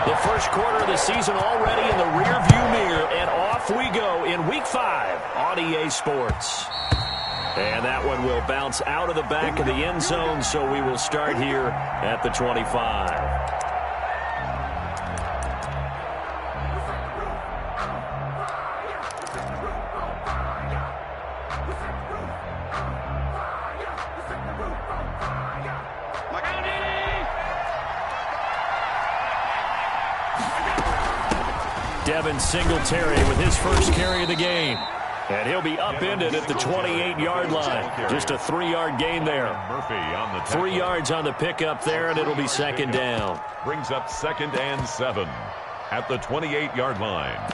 The first quarter of the season already in the rearview mirror, and off we go in Week 5 on EA Sports. And that one will bounce out of the back of the end zone, so we will start here at the 25. Devin Singletary with his first carry of the game. And he'll be upended at the 28-yard line. Just a 3-yard gain there. 3 yards on the pickup there, and it'll be second down. Brings up 2nd and 7 at the 28-yard line.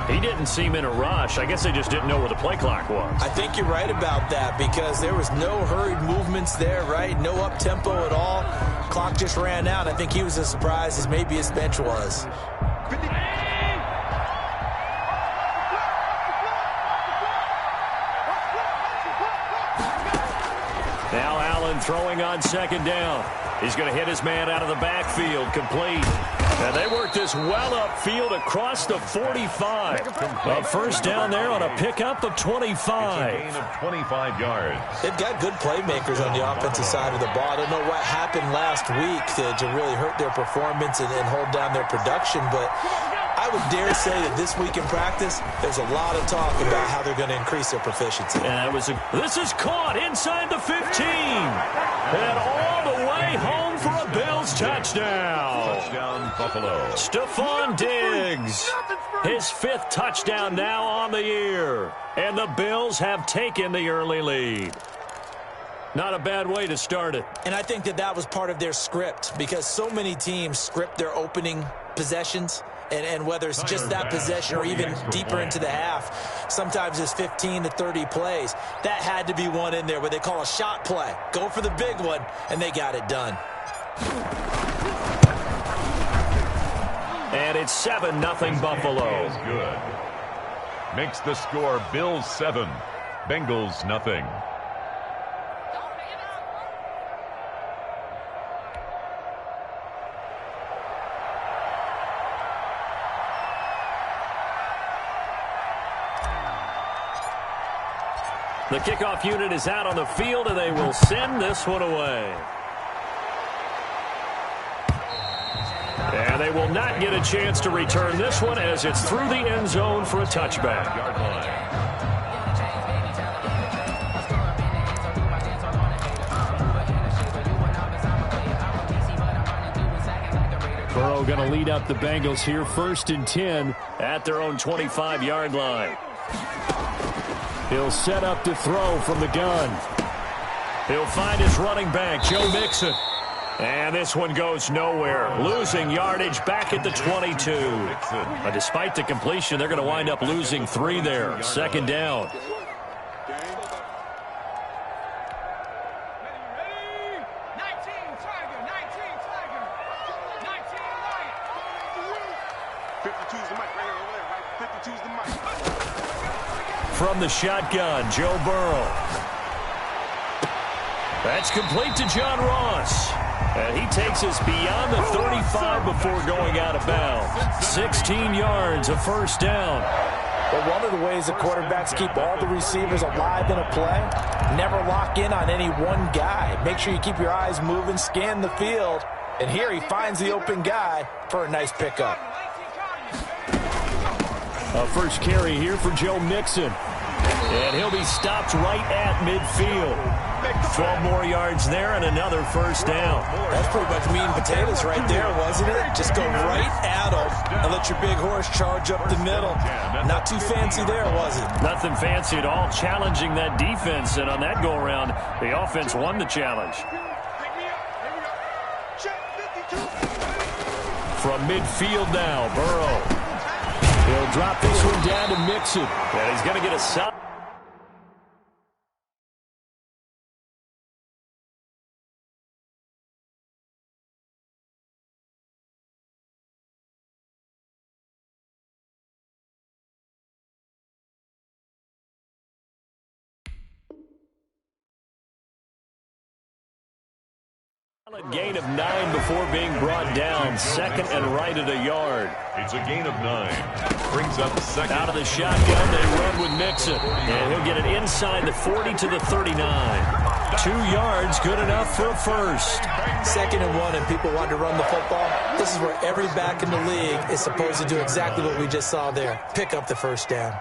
He didn't seem in a rush. I guess they just didn't know where the play clock was. I think you're right about that because there was no hurried movements there, right? No up-tempo at all. Clock just ran out. I think he was as surprised as maybe his bench was. Now Allen throwing on second down. He's going to hit his man out of the backfield, complete. And they work this well upfield across the 45. A first down there on a pickup of 25. It's a gain of 25 yards. They've got good playmakers on the offensive side of the ball. I don't know what happened last week to really hurt their performance and hold down their production, but I would dare say that this week in practice, there's a lot of talk about how they're going to increase their proficiency. And this is caught inside the 15. And all the way home for a Bills touchdown. Touchdown, Buffalo. Stephon Diggs. His 5th touchdown now on the year. And the Bills have taken the early lead. Not a bad way to start it. And I think that was part of their script because so many teams script their opening possessions. And whether it's just that possession or even deeper into the half, sometimes it's 15 to 30 plays. That had to be one in there where they call a shot play. Go for the big one, and they got it done. And it's 7-0 Buffalo. Is good. Makes the score Bills 7, Bengals nothing. The kickoff unit is out on the field, and they will send this one away. And they will not get a chance to return this one as it's through the end zone for a touchback. Burrow going to lead up the Bengals here, 1st and 10 at their own 25-yard line. He'll set up to throw from the gun. He'll find his running back, Joe Mixon. And this one goes nowhere. Losing yardage back at the 22. But despite the completion, they're going to wind up losing 3 there. 2nd down. From the shotgun, Joe Burrow. That's complete to John Ross. And he takes us beyond the 35 before going out of bounds. 16 yards, a first down. But one of the ways the quarterbacks keep all the receivers alive in a play, never lock in on any one guy. Make sure you keep your eyes moving, scan the field. And here he finds the open guy for a nice pickup. A first carry here for Joe Mixon. And he'll be stopped right at midfield. 12 more yards there and another first down. That's pretty much meat and potatoes right there, wasn't it? Just go right at him and let your big horse charge up the middle. Not too fancy there, was it? Nothing fancy at all, challenging that defense. And on that go-around, the offense won the challenge. From midfield now, Burrow. He'll drop this one down to Mixon. And he's going to get a stop. Gain of 9 before being brought down. Second and right at a yard. It's a gain of 9. Brings up second. Out of the shotgun, they run with Mixon. And he'll get it inside the 40 to the 39. 2 yards, good enough for a first. Second and 1, and people want to run the football. This is where every back in the league is supposed to do exactly what we just saw there. Pick up the first down.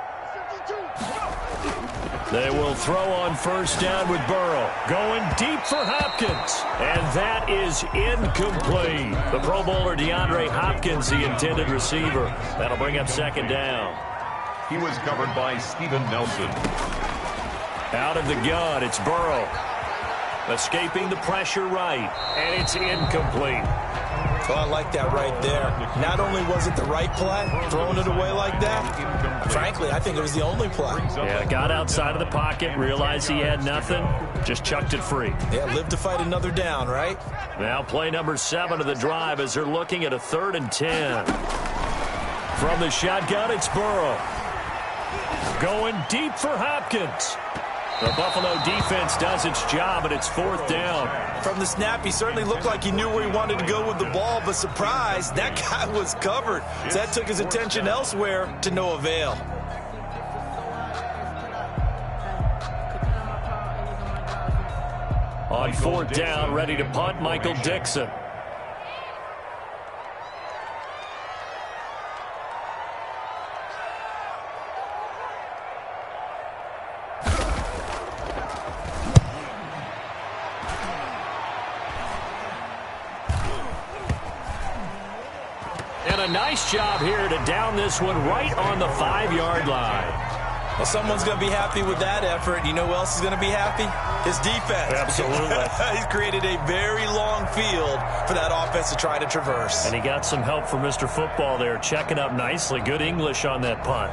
They will throw on first down with Burrow. Going deep for Hopkins. And that is incomplete. The Pro Bowler DeAndre Hopkins, the intended receiver. That'll bring up second down. He was covered by Steven Nelson. Out of the gun, it's Burrow. Escaping the pressure right. And it's incomplete. Oh, I like that right there. Not only was it the right play, throwing it away like that, frankly, I think it was the only play. Yeah, got outside of the pocket, realized he had nothing, just chucked it free. Yeah, live to fight another down, right? Now play number 7 of the drive as they're looking at a 3rd and 10. From the shotgun, it's Burrow. Going deep for Hopkins. The Buffalo defense does its job, and it's 4th down. From the snap, he certainly looked like he knew where he wanted to go with the ball, but surprise, that guy was covered. So that took his attention elsewhere to no avail. On 4th down, ready to punt, Michael Dixon. A nice job here to down this one right on the 5-yard line. Well, someone's going to be happy with that effort. You know who else is going to be happy? His defense. Absolutely. He's created a very long field for that offense to try to traverse. And he got some help from Mr. Football there, checking up nicely. Good English on that punt.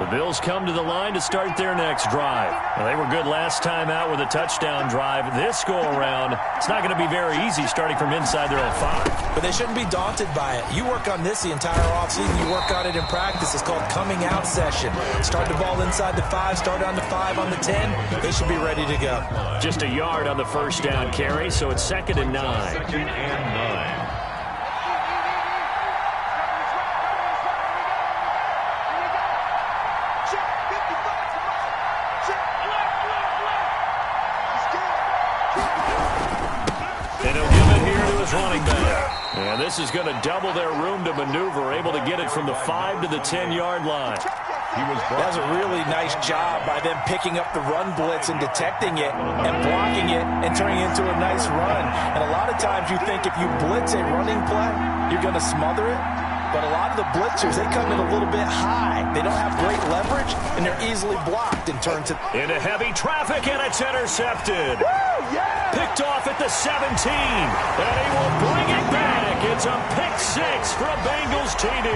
The Bills come to the line to start their next drive. Well, they were good last time out with a touchdown drive. This go-around, it's not going to be very easy starting from inside their own 5. But they shouldn't be daunted by it. You work on this the entire offseason. You work on it in practice. It's called coming out session. Start the ball inside the 5, start on the 5, on the 10. They should be ready to go. Just a yard on the first down carry, so it's 2nd and 9. 2nd and 9. Running back. And this is going to double their room to maneuver, able to get it from the 5 to the 10-yard line. That was a really nice job by them picking up the run blitz and detecting it and blocking it and turning it into a nice run. And a lot of times you think if you blitz a running play, you're going to smother it. But a lot of the blitzers, they come in a little bit high. They don't have great leverage, and they're easily blocked and turned to... Into heavy traffic, and it's intercepted. Woo! Yeah! Picked off at the 17, and he will bring it back. It's a pick 6 for a Bengals TD.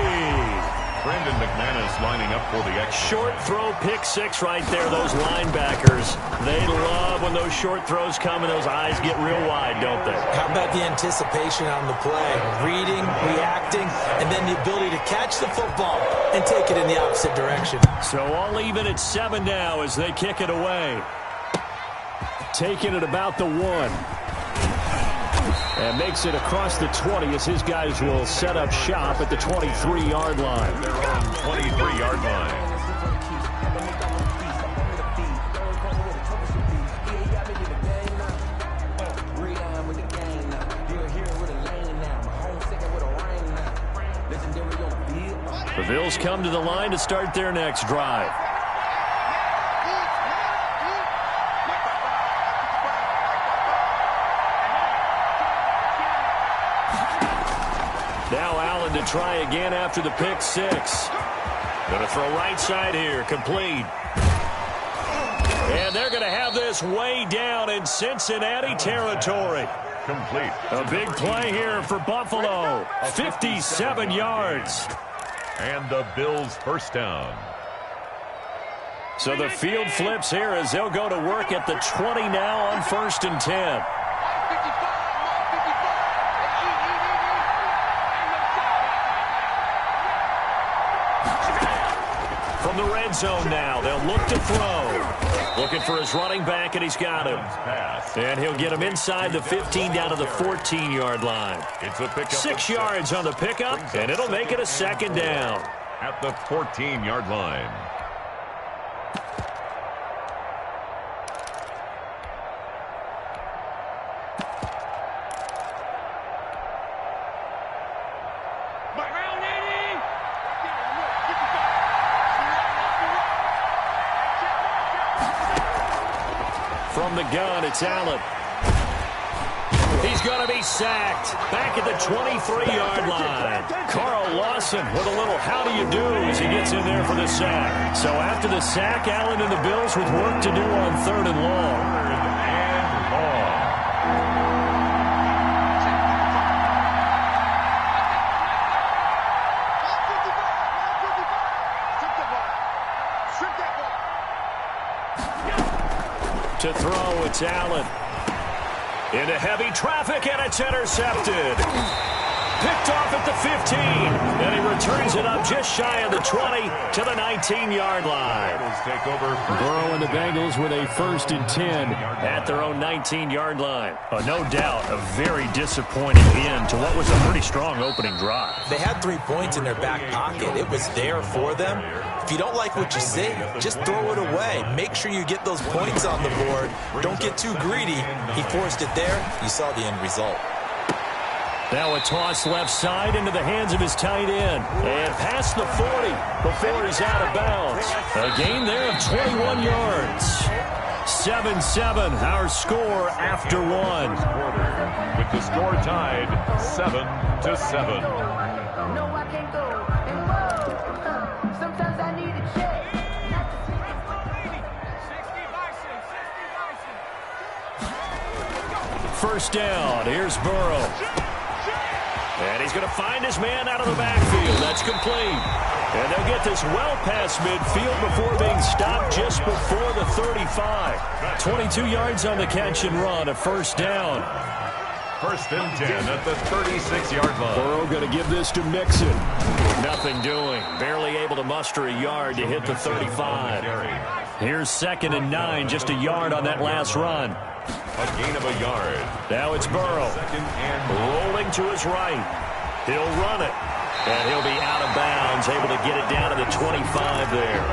Brandon McManus lining up for the extra. Short throw, pick 6 right there. Those linebackers, they love when those short throws come and those eyes get real wide, don't they? How about the anticipation on the play? Reading, reacting, and then the ability to catch the football and take it in the opposite direction. So all even at 7 now as they kick it away. Taking it about the 1. And makes it across the 20 as his guys will set up shop at the 23-yard line. Their own 23-yard line. The Bills come to the line to start their next drive. Now Allen to try again after the pick 6. Going to throw right side here, complete. And they're going to have this way down in Cincinnati territory. Complete. A big play here for Buffalo. 57 yards. And the Bills first down. So the field flips here as they'll go to work at the 20 now on 1st and 10. From the red zone now, they'll look to throw. Looking for his running back, and he's got him. And he'll get him inside the 15 down to the 14-yard line. It's a pickup. 6 yards on the pickup, and it'll make it a 2nd down. At the 14-yard line. From the gun, it's Allen. He's going to be sacked. Back at the 23-yard line. Carl Lawson with a little how do you do as he gets in there for the sack. So after the sack, Allen and the Bills with work to do on 3rd and long. To throw, it's Allen. Into heavy traffic, and it's intercepted. Picked off at the 15. And he returns it up just shy of the 20 to the 19-yard line. Burrow and the Bengals with a 1st and 10 at their own 19-yard line. No doubt a very disappointing end to what was a pretty strong opening drive. They had 3 points in their back pocket. It was there for them. If you don't like what you see, just throw it away. Make sure you get those points on the board. Don't get too greedy. He forced it there. You saw the end result. Now a toss left side into the hands of his tight end. And past the 40 before he's out of bounds. A gain there of 21 yards. 7-7, our score after 1. With the score tied 7-7. No, I can't go. Sometimes I need a check. 1st down. Here's Burrow. And he's going to find his man out of the backfield. That's complete. And they'll get this well past midfield before being stopped just before the 35. 22 yards on the catch and run, a 1st down. 1st and 10 at the 36-yard line. Burrow going to give this to Mixon. Nothing doing. Barely able to muster a yard to hit the 35. Here's 2nd and 9, just a yard on that last run. A gain of a yard. Now it's Burrow. Rolling to his right. He'll run it. And he'll be out of bounds, able to get it down to the 25 there.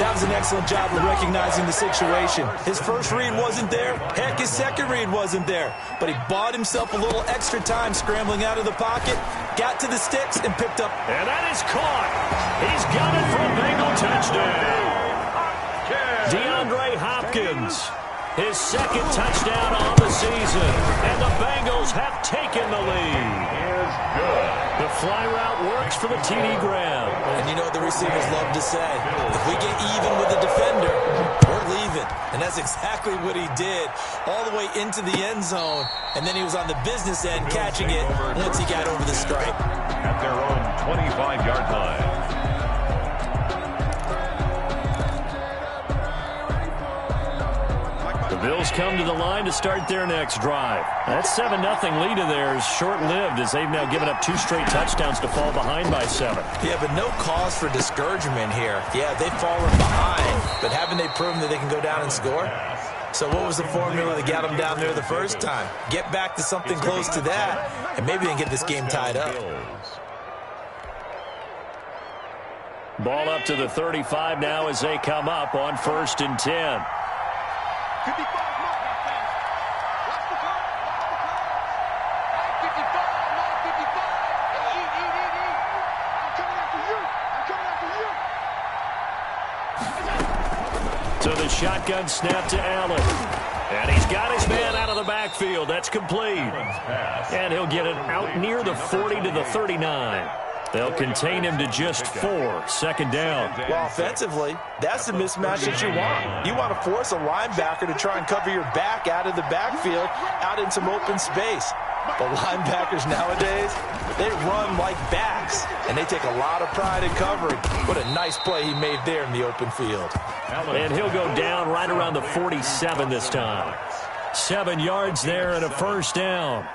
That was an excellent job of recognizing the situation. His first read wasn't there. Heck, his second read wasn't there. But he bought himself a little extra time scrambling out of the pocket, got to the sticks, and picked up. And that is caught. He's got it for a Bengal touchdown. DeAndre Hopkins. His 2nd touchdown on the season. And the Bengals have taken the lead. Is good. The fly route works for the TD Graham. And you know what the receivers love to say? If we get even with the defender, we're leaving. And that's exactly what he did. All the way into the end zone. And then he was on the business end catching it once he got over the stripe. At their own 25-yard line. The Bills come to the line to start their next drive. That 7-0 lead of theirs short-lived as they've now given up 2 straight touchdowns to fall behind by 7. Yeah, but no cause for discouragement here. Yeah, they've fallen behind, but haven't they proven that they can go down and score? So what was the formula that got them down there the first time? Get back to something close to that, and maybe they can get this game tied up. Ball up to the 35 now as they come up on 1st and 10. 55 mark, my friends. Watch the clock. Watch the clock. 55, mark 55. Eat. I'm coming after you. So the shotgun snap to Allen. And he's got his man out of the backfield. That's complete. And he'll get it out near the 40 to the 39. They'll contain him to just 4. Second down. Well, offensively, that's the mismatch that you want. You want to force a linebacker to try and cover your back out of the backfield, out in some open space. But linebackers nowadays, they run like backs, and they take a lot of pride in covering. What a nice play he made there in the open field. And he'll go down right around the 47 this time. 7 yards there and a first down.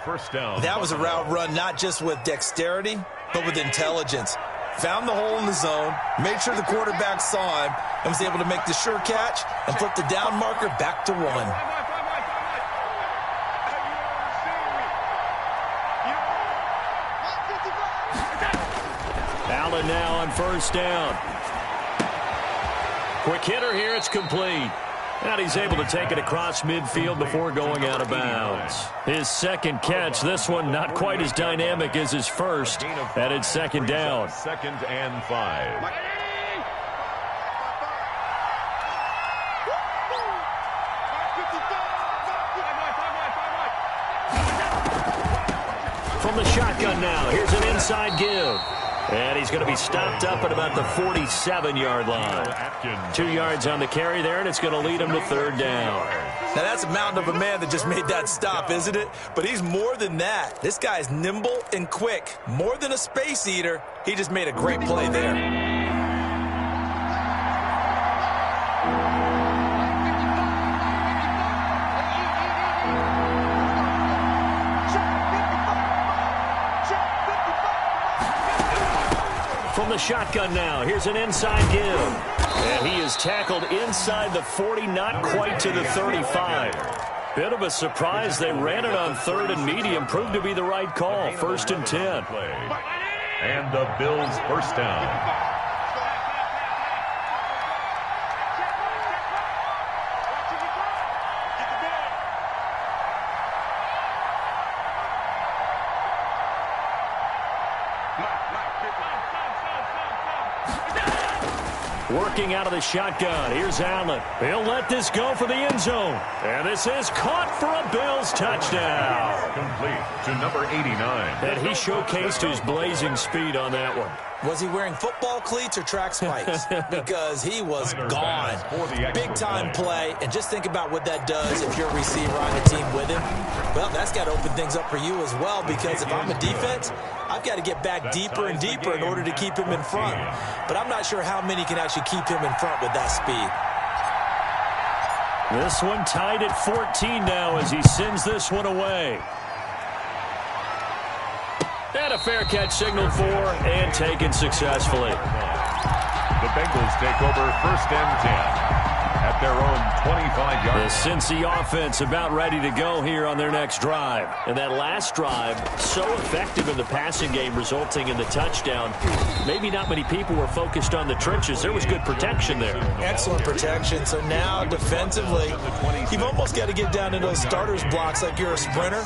That was a route run not just with dexterity, but with intelligence. Found the hole in the zone, made sure the quarterback saw him, and was able to make the sure catch and flip the down marker back to 1. Allen now on first down. Quick hitter here, it's complete. And he's able to take it across midfield before going out of bounds. His second catch, this one not quite as dynamic as his first. And it's second down. 2nd and 5. From the shotgun now, here's an inside give. And he's going to be stopped up at about the 47-yard line. 2 yards on the carry there, and it's going to lead him to third down. Now, that's a mountain of a man that just made that stop, isn't it? But he's more than that. This guy's nimble and quick. More than a space eater, he just made a great play there. From the shotgun now, here's an inside give. And he is tackled inside the 40, not quite to the 35. Bit of a surprise. They ran it on 3rd and medium. Proved to be the right call. 1st and 10. And the Bills first down. Working out of the shotgun. Here's Allen. He'll let this go for the end zone. And this is caught for a Bills touchdown. Complete to number 89. And he showcased his blazing speed on that one. Was he wearing football cleats or track spikes? Because he was gone. Big-time play, and just think about what that does if you're a receiver on a team with him. Well, that's got to open things up for you as well, because if I'm a defense, I've got to get back deeper and deeper in order to keep him in front. But I'm not sure how many can actually keep him in front with that speed. This one tied at 14 now as he sends this one away. And a fair catch signaled for and taken successfully. The Bengals take over 1st and 10 at their own 25-yard line. The Cincy offense about ready to go here on their next drive. And that last drive, so effective in the passing game, resulting in the touchdown. Maybe not many people were focused on the trenches. There was good protection there. Excellent protection. So now, defensively, you've almost got to get down in those starters blocks like you're a sprinter.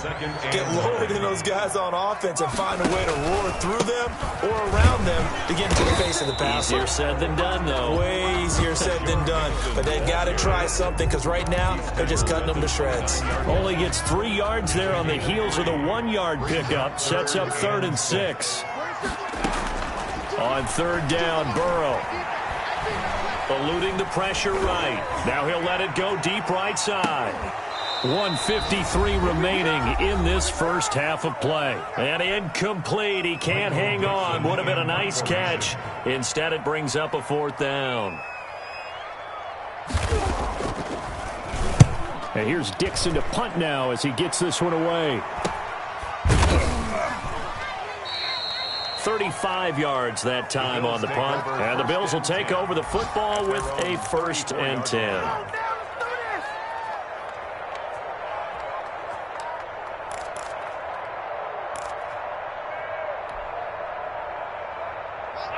Get lower than those guys on offense and find a way to roar through them or around them to get into the face of the passer. Easier said than done, though. Way easier said than done. But they've got to try something, because right now they're just cutting them to shreds. Only gets 3 yards there on the heels of the 1-yard pickup. Sets up 3rd and 6. On 3rd down, Burrow. Eluding the pressure right. Now he'll let it go deep right side. 1:53 remaining in this first half of play. And incomplete. He can't hang on. Would have been a nice catch. Instead, it brings up a 4th down. And here's Dixon to punt now as he gets this one away. 35 yards that time on the punt. And the Bills will take over the football with a 1st and 10.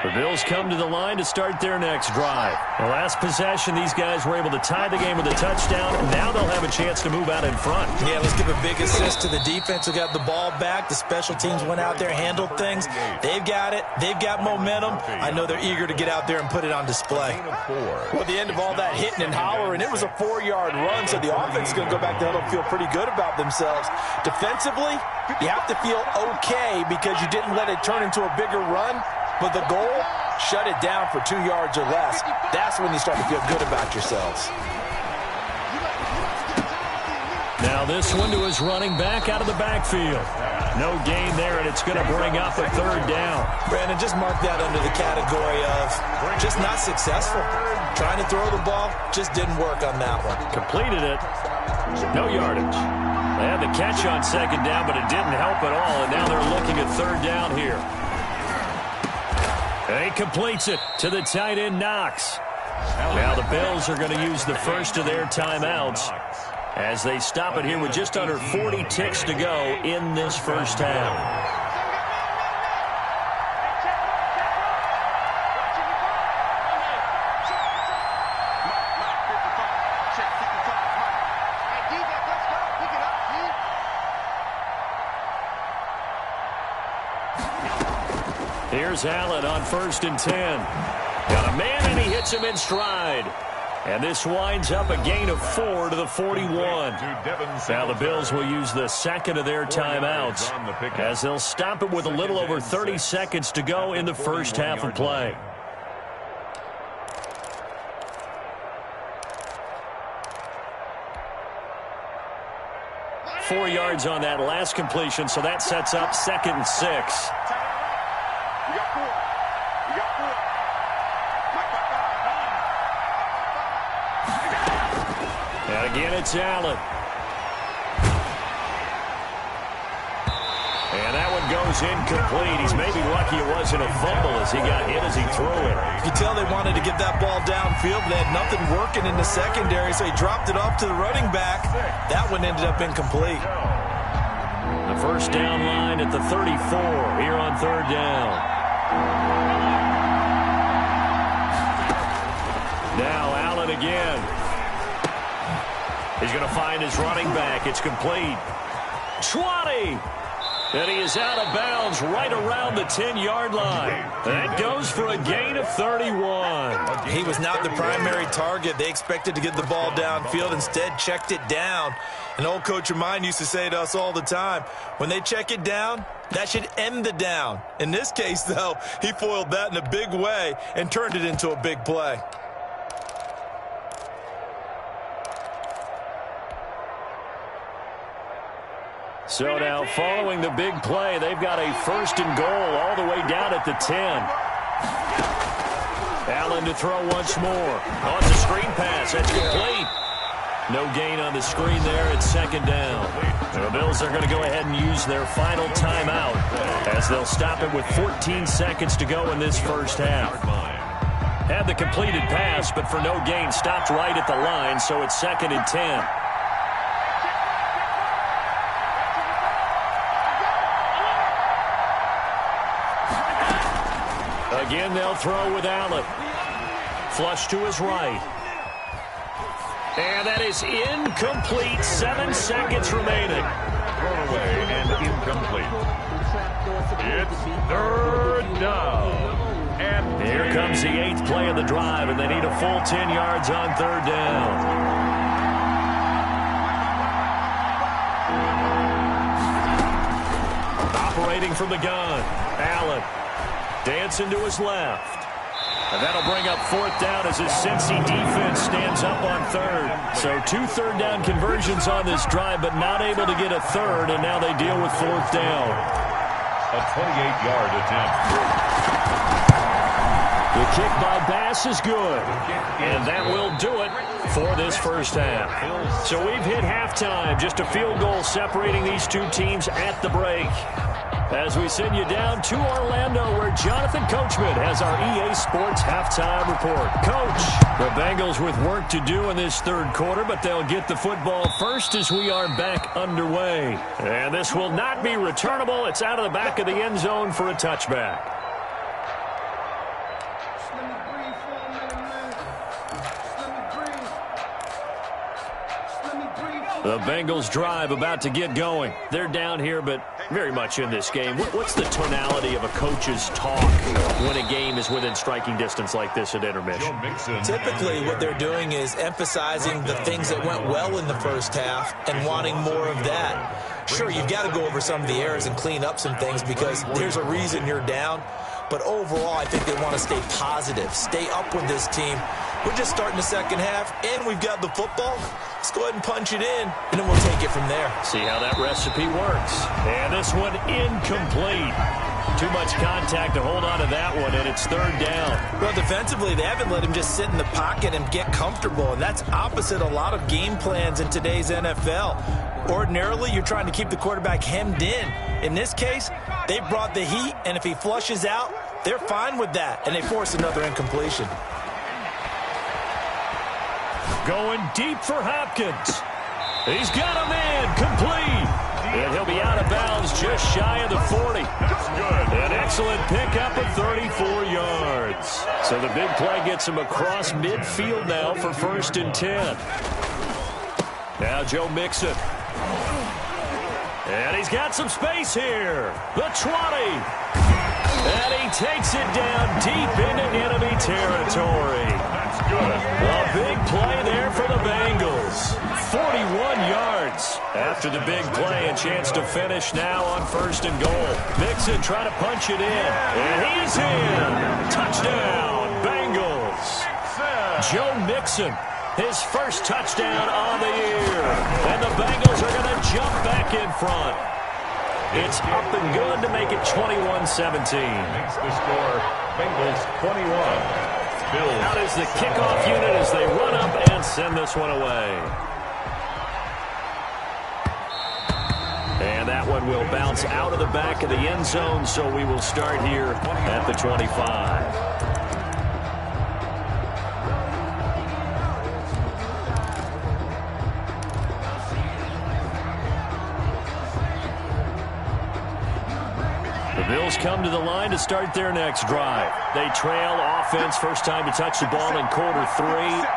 The Bills come to the line to start their next drive. The last possession, these guys were able to tie the game with a touchdown, and now they'll have a chance to move out in front. Yeah, let's give a big assist to the defense who got the ball back. The special teams went out there, handled things. They've got it. They've got momentum. I know they're eager to get out there and put it on display. Well, at the end of all that hitting and hollering, it was a 4-yard run, so the offense is going to go back to huddle and feel pretty good about themselves. Defensively, you have to feel okay because you didn't let it turn into a bigger run. But the goal, shut it down for 2 yards or less. That's when you start to feel good about yourselves. Now this one to his running back out of the backfield. No gain there, and it's going to bring up a 3rd down. Brandon, just mark that under the category of just not successful. Trying to throw the ball, just didn't work on that one. Completed it. No yardage. They had the catch on 2nd down, but it didn't help at all, and now they're looking at 3rd down here. And he completes it to the tight end, Knox. Now the Bills are going to use the first of their timeouts as they stop it here with just under 40 ticks to go in this first half. Here's Allen on 1st and 10. Got a man, and he hits him in stride. And this winds up a gain of 4 to the 41. Now the Bills will use the second of their timeouts as they'll stop it with a little over 30 seconds to go in the first half of play. Four yards on that last completion, so that sets up 2nd and 6. And again, it's Allen. And that one goes incomplete. He's maybe lucky it wasn't a fumble as he got hit as he threw it. You could tell they wanted to get that ball downfield, but they had nothing working in the secondary, so he dropped it off to the running back. That one ended up incomplete. The first down line at the 34 here on 3rd down. Now Allen again. He's going to find his running back. It's complete. 20. And he is out of bounds right around the 10-yard line. That goes for a gain of 31. He was not the primary target. They expected to get the ball downfield. Instead, checked it down. An old coach of mine used to say to us all the time, when they check it down, that should end the down. In this case, though, he foiled that in a big way and turned it into a big play. So now, following the big play, they've got a 1st and goal all the way down at the 10. Allen to throw once more. On the screen pass, that's complete. No gain on the screen there. It's 2nd down. The Bills are going to go ahead and use their final timeout as they'll stop it with 14 seconds to go in this first half. Had the completed pass, but for no gain, stopped right at the line, so it's 2nd and 10. Again, they'll throw with Allen. Flush to his right. And that is incomplete. 7 seconds remaining. Thrown away and incomplete. It's 3rd down. And here comes the 8th play of the drive, and they need a full 10 yards on 3rd down. Operating from the gun, Allen. Dancing to his left. And that'll bring up 4th down as his Cincy defense stands up on 3rd. So 2 3rd down conversions on this drive, but not able to get a 3rd, and now they deal with 4th down. A 28-yard attempt. The kick by Bass is good. And that will do it for this first half. So we've hit halftime. Just a field goal separating these two teams at the break. As we send you down to Orlando, where Jonathan Coachman has our EA Sports halftime report. Coach, the Bengals with work to do in this 3rd quarter, but they'll get the football first as we are back underway. And this will not be returnable. It's out of the back of the end zone for a touchback. The Bengals drive about to get going. They're down here, but very much in this game. What's the tonality of a coach's talk when a game is within striking distance like this at intermission? Typically, what they're doing is emphasizing the things that went well in the first half and wanting more of that. Sure, you've got to go over some of the errors and clean up some things because there's a reason you're down. But overall, I think they want to stay positive, stay up with this team. We're just starting the second half, and we've got the football. Let's go ahead and punch it in, and then we'll take it from there. See how that recipe works. And this one incomplete. Too much contact to hold on to that one, and it's third down. Well, defensively, they haven't let him just sit in the pocket and get comfortable, and that's opposite a lot of game plans in today's NFL. Ordinarily, you're trying to keep the quarterback hemmed in. In this case, they brought the heat, and if he flushes out, they're fine with that, and they force another incompletion. Going deep for Hopkins. He's got a man complete. And he'll be out of bounds just shy of the 40. An excellent pickup of 34 yards. So the big play gets him across midfield now for 1st and 10. Now Joe Mixon. And he's got some space here. The 20. And he takes it down deep into enemy territory. That's good. A big play there for the Bengals. 41 yards after the big play. A chance to finish now on 1st and goal. Mixon trying to punch it in. And he's in. Touchdown, Bengals. Joe Mixon, his first touchdown on the year. And the Bengals are going to jump back in front. It's up and good to make it 21-17. Makes the score Bengals 21. Bills. Out is the kickoff unit as they run up and send this one away. And that one will bounce out of the back of the end zone, so we will start here at the 25. Bills come to the line to start their next drive. They trail offense, first time to touch the ball in quarter 3,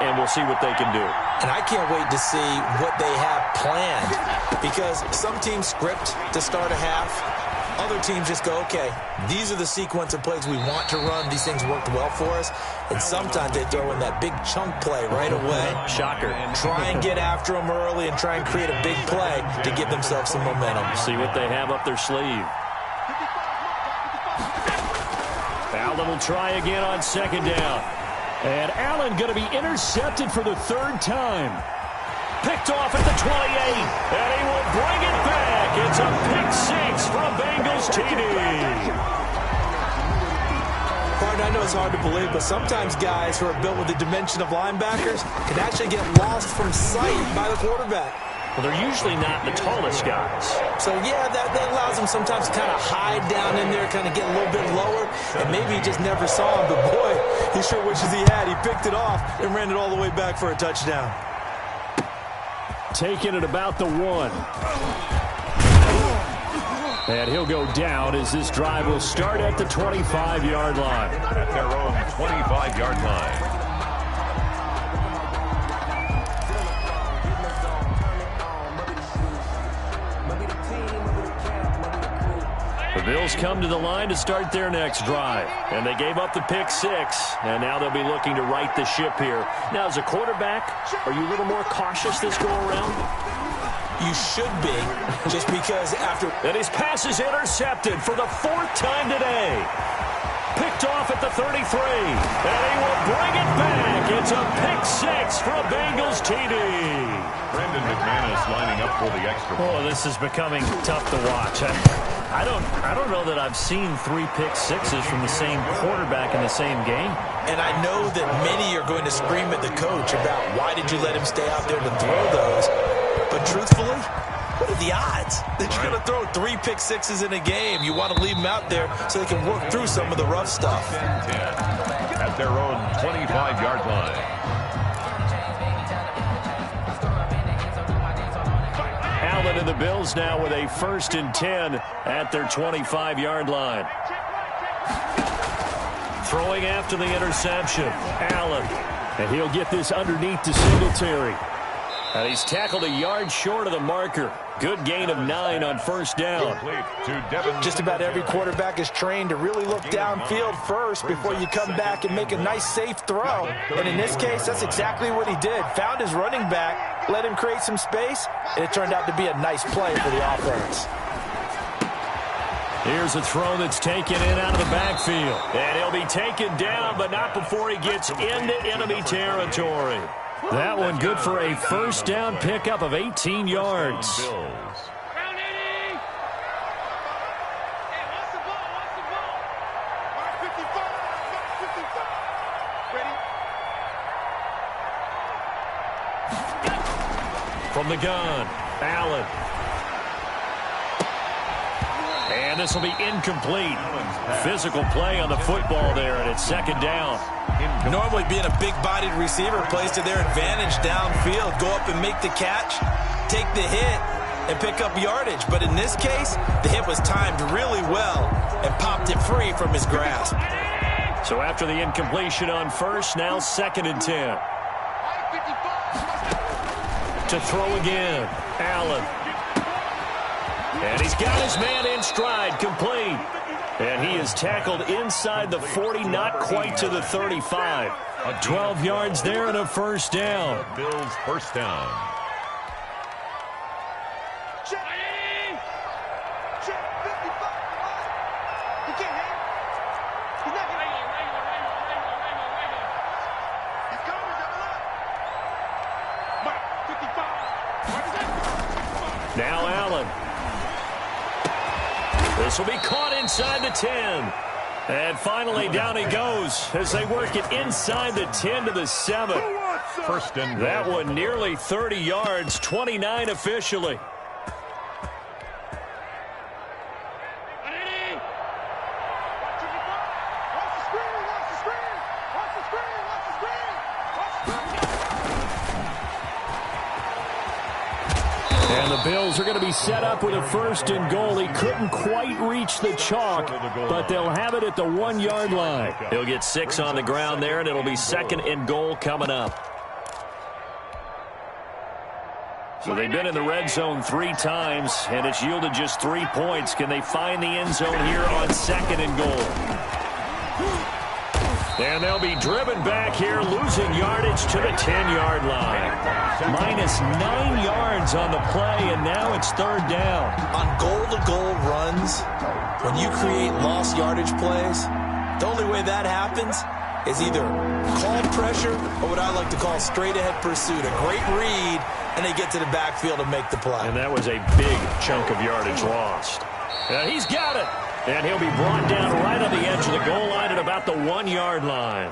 and we'll see what they can do. And I can't wait to see what they have planned because some teams script to start a half. Other teams just go, okay, these are the sequence of plays we want to run. These things worked well for us. And sometimes they throw in that big chunk play right away. Shocker. Try and get after them early and try and create a big play to give themselves some momentum. See what they have up their sleeve. Allen will try again on 2nd down. And Allen going to be intercepted for the 3rd time. Picked off at the 28. And he will bring it back. It's a pick 6 for a Bengals TD. Pardon, I know it's hard to believe, but sometimes guys who are built with the dimension of linebackers can actually get lost from sight by the quarterback. Well, they're usually not the tallest guys. So, yeah, that allows them sometimes to kind of hide down in there, kind of get a little bit lower, and maybe he just never saw him. But, boy, he sure wishes he had. He picked it off and ran it all the way back for a touchdown. Taking it about the 1. And he'll go down as this drive will start at the 25-yard line. At their own 25-yard line. The Bills come to the line to start their next drive. And they gave up the pick 6. And now they'll be looking to right the ship here. Now, as a quarterback, are you a little more cautious this go-around? You should be, just because after... And his pass is intercepted for the 4th time today. Picked off at the 33. And he will bring it back. It's a pick 6 for a Bengals TD. Brandon McManus lining up for the extra point. Oh, this is becoming tough to watch. I don't know that I've seen 3 pick 6s from the same quarterback in the same game. And I know that many are going to scream at the coach about why did you let him stay out there to throw those. But truthfully, what are the odds that you're going to throw 3 pick 6s in a game? You want to leave them out there so they can work through some of the rough stuff. 10 at their own 25-yard line. Allen and the Bills now with a 1st and 10 at their 25-yard line. Throwing after the interception, Allen. And he'll get this underneath to Singletary. And he's tackled a yard short of the marker. Good gain of 9 on first down. Just about every quarterback is trained to really look downfield first before you come back and make a nice, safe throw. And in this case, that's exactly what he did. Found his running back, let him create some space, and it turned out to be a nice play for the offense. Here's a throw that's taken in out of the backfield. And he'll be taken down, but not before he gets into enemy territory. That one good for a first down pickup of 18 yards. From the gun, Allen. And this will be incomplete. Physical play on the football there, and it's second down. Normally being a big-bodied receiver plays to their advantage downfield. Go up and make the catch, take the hit, and pick up yardage. But in this case, the hit was timed really well and popped it free from his grasp. So after the incompletion on first, now 2nd and 10. To throw again, Allen. And he's got his man in stride, complete. And he is tackled inside the 40, not quite to the 35. 12 yards there and a first down. Bills first down. Check. Check. 55. He can't hang. He's not going to He's coming, double up. Mike, 55. Now Allen. This will be caught inside the 10. And finally down he goes as they work it inside the 10 to the 7. First and goal. That one nearly 30 yards, 29 officially. And the Bills are going to be set up with a first and goal. He couldn't quite reach the chalk, but they'll have it at the 1-yard line. He'll get 6 on the ground there, and it'll be 2nd and goal coming up. So they've been in the red zone 3 times, and it's yielded just 3 points. Can they find the end zone here on 2nd and goal? And they'll be driven back here, losing yardage to the 10-yard line. Minus 9 yards on the play, and now it's 3rd down. On goal-to-goal runs, when you create lost yardage plays, the only way that happens is either called pressure or what I like to call straight-ahead pursuit. A great read, and they get to the backfield and make the play. And that was a big chunk of yardage lost. And he's got it. And he'll be brought down right on the edge of the goal line at about the 1-yard line.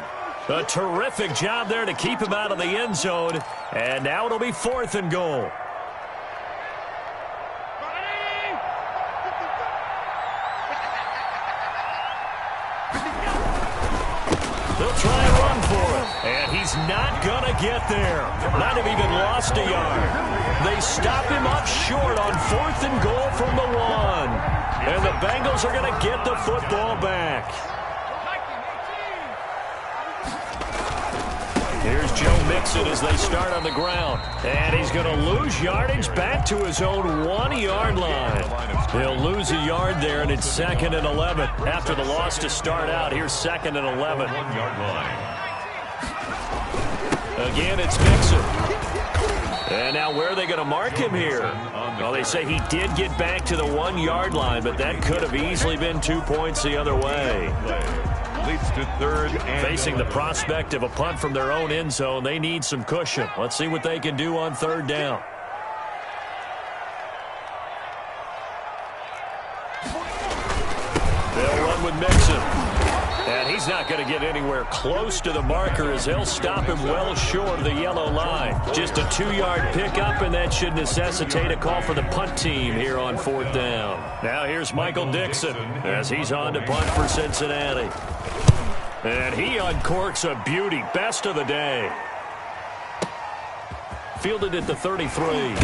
A terrific job there to keep him out of the end zone. And now it'll be 4th and goal. They'll try and run for it. And he's not going to get there. Might have even lost a yard. They stop him up short on 4th and goal from the 1. And the Bengals are going to get the football back. Here's Joe Mixon as they start on the ground. And he's going to lose yardage back to his own 1-yard line. He'll lose a yard there, and it's 2nd and 11. After the loss to start out, here's 2nd and 11. 1-yard line. Again, it's Mixon. And now where are they going to mark him here? Well, they say he did get back to the 1-yard line, but that could have easily been 2 points the other way. Leads to 3rd and Facing the prospect of a punt from their own end zone, they need some cushion. Let's see what they can do on 3rd down. They'll run with Mixon. And he's not going to get anywhere close to the marker as they'll stop him well short of the yellow line. Just a 2-yard pickup, and that should necessitate a call for the punt team here on 4th down. Now here's Michael Dixon as he's on to punt for Cincinnati. And he uncorks a beauty. Best of the day. Fielded at the 33.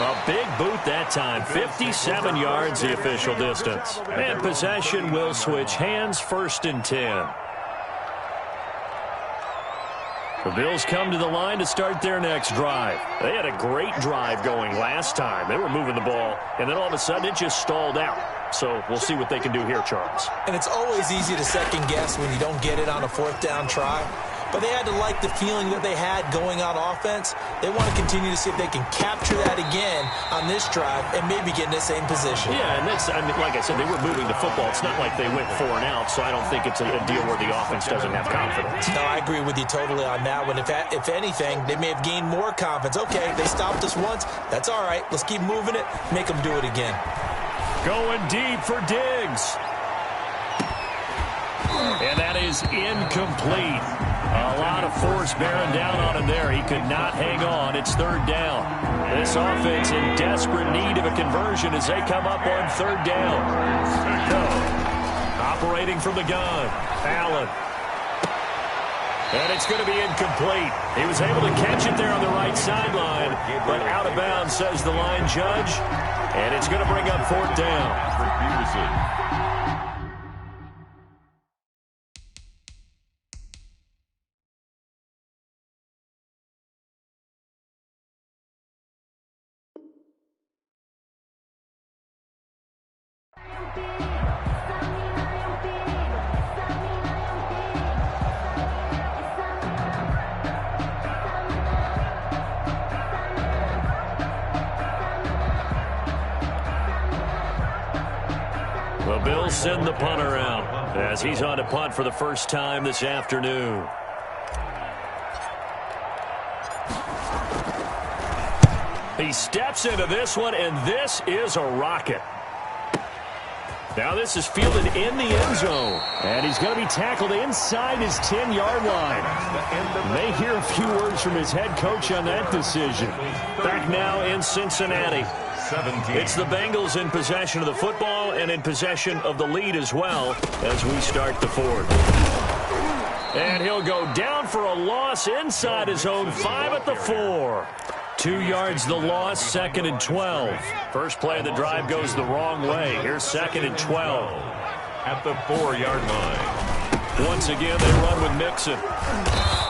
A big boot that time. 57 yards the official distance. And possession will switch hands, 1st and 10. The Bills come to the line to start their next drive. They had a great drive going last time. They were moving the ball, and then all of a sudden it just stalled out. So we'll see what they can do here, Charles. And it's always easy to second guess when you don't get it on a fourth down try. But they had to like the feeling that they had going on offense. They want to continue to see if they can capture that again on this drive and maybe get in the same position. Yeah, and that's, I mean, like I said, they were moving the football. It's not like they went 4 and out, so I don't think it's a deal where the offense doesn't have confidence. No, I agree with you totally on that one. If anything, they may have gained more confidence. Okay, they stopped us once. That's all right. Let's keep moving it. Make them do it again. Going deep for Diggs. And that is incomplete. A lot of force bearing down on him there. He could not hang on. It's third down. This offense in desperate need of a conversion as they come up on third down. Operating from the gun, Allen. And it's going to be incomplete. He was able to catch it there on the right sideline, but out of bounds, says the line judge. And it's going to bring up fourth down. The Bills send the punter out as he's on to punt for the first time this afternoon. He steps into this one, and this is a rocket. Now this is fielded in the end zone, and he's going to be tackled inside his 10-yard line. May hear a few words from his head coach on that decision. Back now in Cincinnati. 17. It's the Bengals in possession of the football and in possession of the lead as well as we start the fourth. And he'll go down for a loss inside his own 5 at the 4. 2 yards the loss, 2nd and 12. First play of the drive goes the wrong way. Here's 2nd and 12. At the 4-yard line. Once again, they run with Mixon.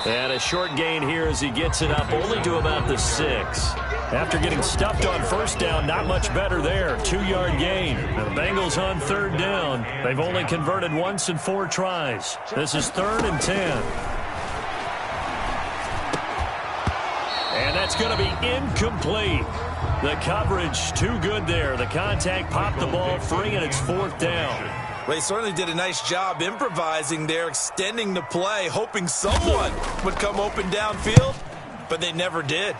And a short gain here as he gets it up only to about the 6. After getting stuffed on first down, not much better there. 2-yard gain. And the Bengals on third down. They've only converted once in 4 tries. This is 3rd and 10. And that's going to be incomplete. The coverage too good there. The contact popped the ball free, and it's 4th down. Well, he certainly did a nice job improvising there, extending the play, hoping someone would come open downfield, but they never did.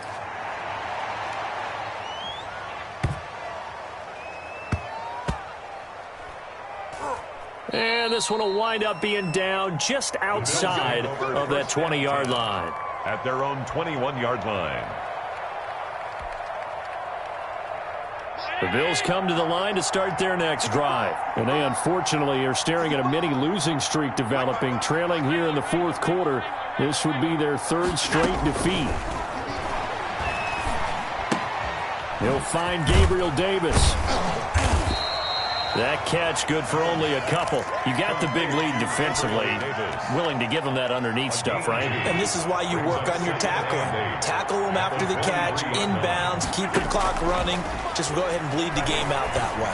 And this one will wind up being down just outside of that 20-yard line. At their own 21-yard line. The Bills come to the line to start their next drive. And they unfortunately are staring at a mini losing streak developing, trailing here in the 4th quarter. This would be their 3rd straight defeat. He'll find Gabriel Davis. That catch good for only a couple. You got the big lead defensively. Willing to give them that underneath stuff, right? And this is why you work on your tackling. Tackle them after the catch, inbounds, keep the clock running. Just go ahead and bleed the game out that way.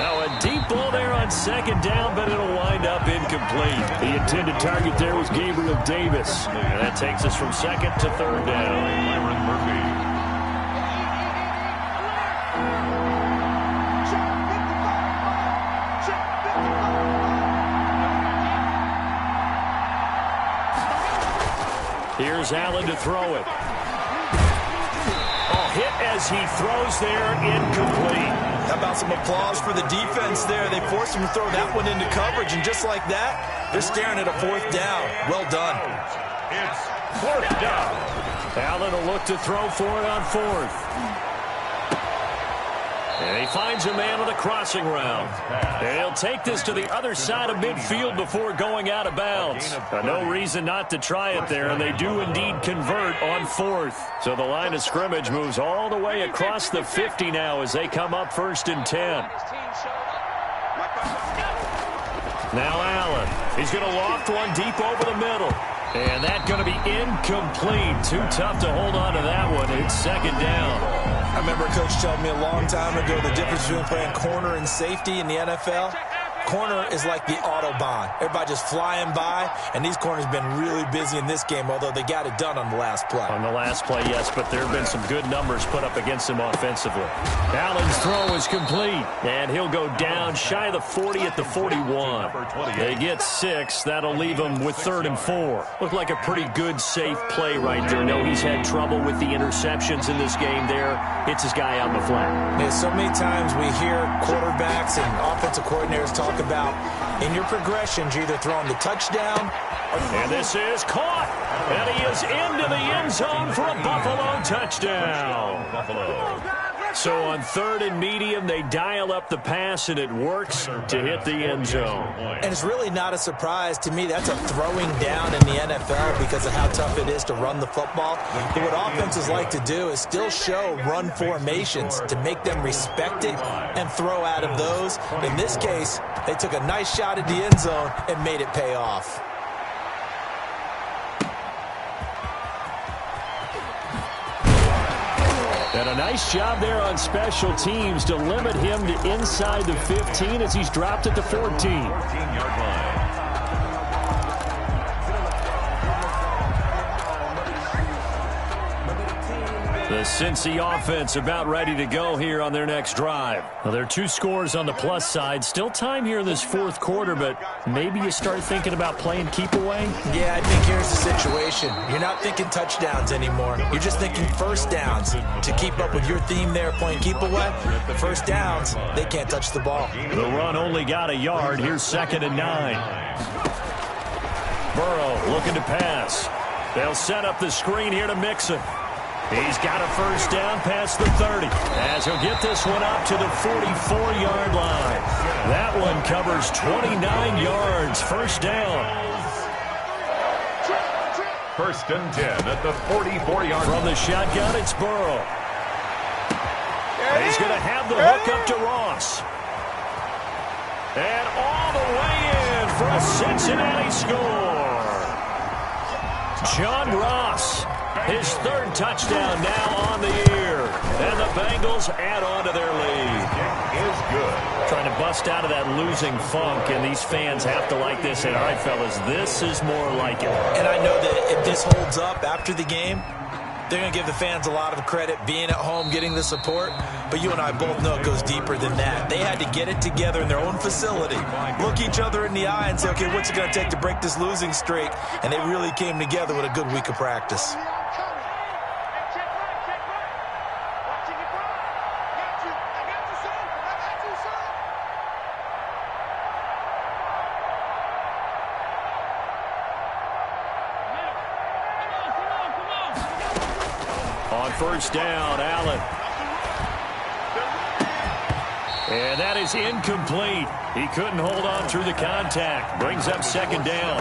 Now a deep ball there on 2nd down, but it'll wind up incomplete. The intended target there was Gabriel Davis. And that takes us from 2nd to 3rd down. Byron Murphy. Here's Allen to throw it. Oh, hit as he throws there, incomplete. How about some applause for the defense there? They forced him to throw that one into coverage, and just like that, they're staring at a 4th down. Well done. It's 4th down. Allen will look to throw for it on 4th. And he finds a man on the crossing route. And he'll take this to the other side of midfield before going out of bounds. No reason not to try it there, and they do indeed convert on 4th. So the line of scrimmage moves all the way across the 50 now as they come up 1st and 10. Now Allen. He's going to loft one deep over the middle. And that's going to be incomplete. Too tough to hold on to that one. It's second down. I remember Coach told me a long time ago the difference between playing corner and safety in the NFL. Corner is like the Autobahn. Everybody just flying by, and these corners have been really busy in this game, although they got it done on the last play. On the last play, yes, but there have been some good numbers put up against him offensively. Allen's throw is complete, and he'll go down shy of the 40 at the 41. They get 6. That'll leave them with 3rd and 4. Looked like a pretty good, safe play right there. No, he's had trouble with the interceptions in this game there. Hits his guy out in the flat. Yeah, so many times we hear quarterbacks and offensive coordinators talk about in your progressions, you're either throwing the touchdown. And this is caught. And he is into the end zone for a Buffalo touchdown. Buffalo. So on 3rd and medium, they dial up the pass, and it works to hit the end zone. And it's really not a surprise to me. That's a throwing down in the NFL because of how tough it is to run the football. But what offenses like to do is still show run formations to make them respect it and throw out of those. In this case, they took a nice shot at the end zone and made it pay off. And a nice job there on special teams to limit him to inside the 15 as he's dropped at the 14. 14-yard line. The Cincy offense about ready to go here on their next drive. Well, there are 2 scores on the plus side. Still time here in this 4th quarter, but maybe you start thinking about playing keep away? Yeah, I think here's the situation. You're not thinking touchdowns anymore. You're just thinking first downs. To keep up with your theme there, playing keep away, the first downs, they can't touch the ball. The run only got a yard. Here's 2nd and 9. Burrow looking to pass. They'll set up the screen here to Mixon. He's got a first down past the 30 as he'll get this one up to the 44-yard line. That one covers 29 yards. First down. 1st and 10 at the 44-yard line. From the shotgun, it's Burrow. And he's going to have the hook up to Ross. And all the way in for a Cincinnati score. John Ross. His 3rd touchdown now on the year. And the Bengals add on to their lead. Is good. Trying to bust out of that losing funk, and these fans have to like this. And all right, fellas, this is more like it. And I know that if this holds up after the game, they're going to give the fans a lot of credit being at home, getting the support. But you and I both know it goes deeper than that. They had to get it together in their own facility, look each other in the eye and say, okay, what's it going to take to break this losing streak? And they really came together with a good week of practice. First down, Allen. And that is incomplete. He couldn't hold on through the contact. Brings up 2nd down.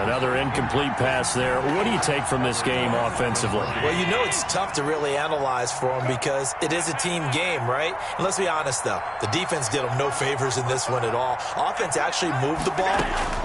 Another incomplete pass there. What do you take from this game offensively? Well, you know it's tough to really analyze for them because it is a team game, right? And let's be honest, though. The defense did them no favors in this one at all. Offense actually moved the ball.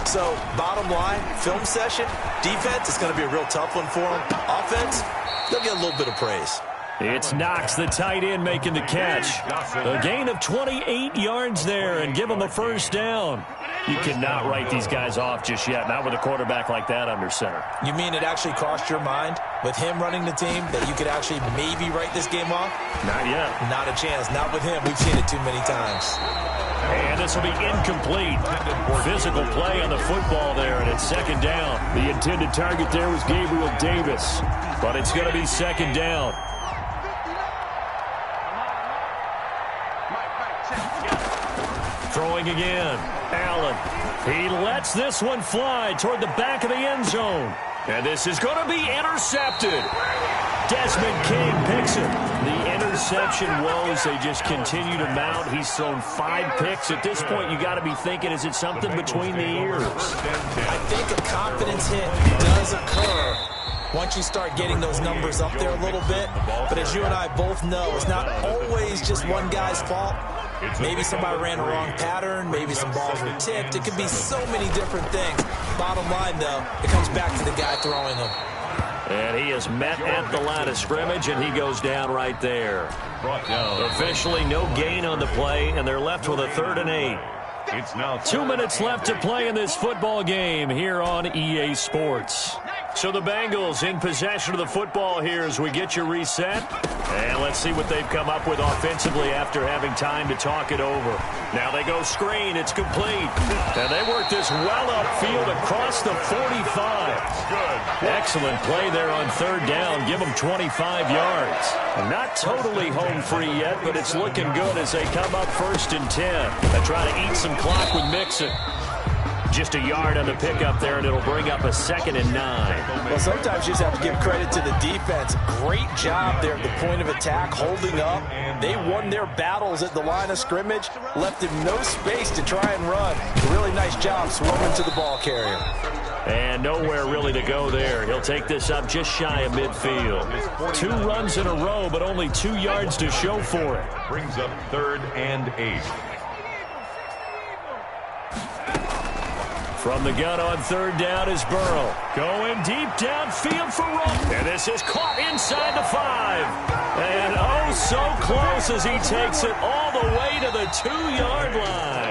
So, bottom line, film session, defense, it's going to be a real tough one for them. Offense, they'll get a little bit of praise. It's Knox, the tight end, making the catch. A gain of 28 yards there and give them a first down. You cannot write these guys off just yet, not with a quarterback like that under center. You mean it actually crossed your mind with him running the team that you could actually maybe write this game off? Not yet. Not a chance. Not with him. We've seen it too many times. And this will be incomplete. Physical play on the football there, and it's 2nd down. The intended target there was Gabriel Davis, but it's going to be 2nd down. Throwing again. Allen. He lets this one fly toward the back of the end zone. And this is going to be intercepted. Desmond King picks it. The interception woes, they just continue to mount. He's thrown 5 picks. At this point, you got to be thinking, is it something between the ears? I think a confidence hit does occur once you start getting those numbers up there a little bit. But as you and I both know, it's not always just one guy's fault. Maybe somebody ran a wrong pattern. Maybe some balls were tipped. It could be so many different things. Bottom line, though, it comes back to the guy throwing them. And he is met at the line of scrimmage, and he goes down right there. Brought down. Officially no gain on the play, and they're left with a 3rd and 8. It's now 2 minutes left to play in this football game here on EA Sports. So the Bengals in possession of the football here as we get you reset. And let's see what they've come up with offensively after having time to talk it over. Now they go screen. It's complete. And they work this well upfield across the 45. good. Excellent play there on 3rd down. Give them 25 yards. Not totally home free yet, but it's looking good as they come up 1st and 10. They try to eat some clock with Mixon. Just a yard on the pickup there, and it'll bring up a 2nd and 9. Well, sometimes you just have to give credit to the defense. Great job there at the point of attack, holding up. They won their battles at the line of scrimmage, left him no space to try and run. Really nice job swarming to the ball carrier. And nowhere really to go there. He'll take this up just shy of midfield. 2 runs in a row, but only 2 yards to show for it. Brings up 3rd and 8. From the gun on 3rd down is Burrow. Going deep downfield for Rowe. And this is caught inside the 5. And oh, so close as he takes it all the way to the 2-yard line.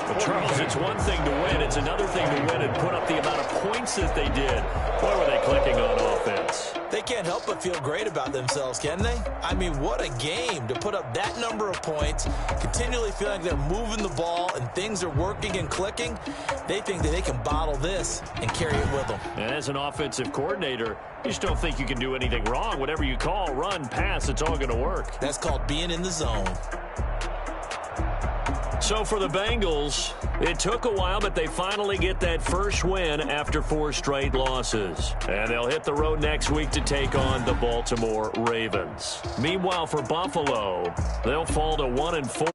But Charles, it's one thing to win. It's another thing to win and put up the amount of points that they did. Boy, were they clicking on offense. They can't help but feel great about themselves, can they? I mean, what a game to put up that number of points, continually feeling like they're moving the ball and things are working and clicking. They think that they can bottle this and carry it with them. And as an offensive coordinator, you just don't think you can do anything wrong. Whatever you call, run, pass, it's all going to work. That's called being in the zone. So for the Bengals, it took a while, but they finally get that first win after 4 straight losses. And they'll hit the road next week to take on the Baltimore Ravens. Meanwhile, for Buffalo, they'll fall to 1-4.